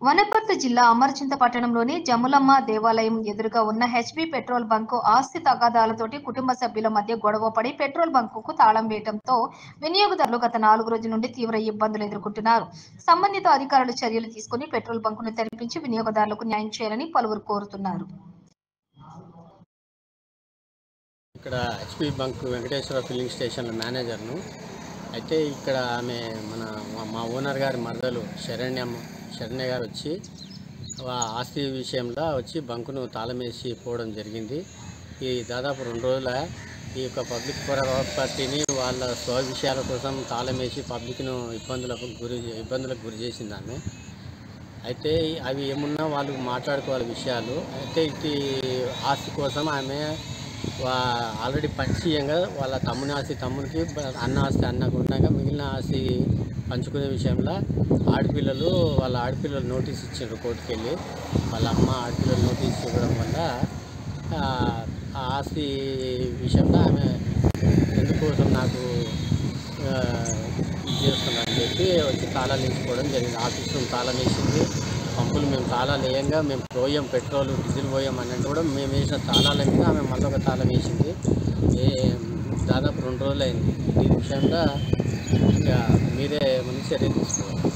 వనపర్తి జిల్లా అమర్చింత పట్టణంలోని జములమ్మ దేవాలయం ఎదురుగా ఉన్న హెచ్పీ పెట్రోల్ బంకు ఆస్తి తగాదాలతోటి కుటుంబ సభ్యుల మధ్య గొడవ పడి పెట్రోల్ బంకుకు తాళం వేయడంతో వినియోగదారులు గత 4 రోజుల నుండి తీవ్ర ఇబ్బందులు ఎదుర్కొంటున్నారు. సంబంధిత అధికారులు చర్యలు తీసుకుని పెట్రోల్ బంకును తెరిపించి వినియోగదారులకు న్యాయం చేయాలని పలువురు కోరుతున్నారు. ఇక్కడ HP bunk Venkateswara filling station మేనేజర్ను. అయితే ఇక్కడ ఆమె మా ఓనర్ గారి మరదలు శరణ్య గారు వచ్చి ఆస్తి విషయంలో వచ్చి బంకును తాళమేసి పోవడం జరిగింది. ఈ దాదాపు 2 రోజుల ఈ యొక్క పబ్లిక్ ప్రాపర్టీని వాళ్ళ స్వ విషయాల కోసం తాళమేసి పబ్లిక్ను ఇబ్బందులకు గురి చేసింది ఆమె. అయితే అవి ఏమున్నా వాళ్ళు మాట్లాడుకోవాలి విషయాలు. అయితే ఇటు ఆస్తి కోసం ఆమె ఆల్రెడీ పరిచయంగా వాళ్ళ తమ్ముని ఆస్తి తమ్మునికి, అన్న ఆస్తి అన్నకు ఉన్నాక మిగిలిన ఆస్తి పంచుకునే విషయంలో వాళ్ళ ఆడపిల్లలు నోటీస్ ఇచ్చారు కోర్టుకు వెళ్ళి. వాళ్ళ అమ్మ ఆడపిల్లలు నోటీస్ ఇవ్వడం వల్ల ఆ ఆస్తి విషయంలో ఆమె ఎందుకోసం నాకు ఇది చేస్తున్నారని చెప్పి వచ్చి తాళాలు వేసుకోవడం జరిగింది. ఆఫీస్ రూమ్ తాళం వేసింది. పంపులు మేము తాళాలు వేయంగా మేము పోయాం, పెట్రోల్ డీజిల్ పోయాం అన్నట్టు కూడా మేము వేసిన తాళాల మీద ఆమె మళ్ళీ ఒక తాళం వేసింది. దాదాపు 2 రోజులు అయింది. ఈ విషయంలో ఇంకా మీరే ముందు చర్య తీసుకోవాలి.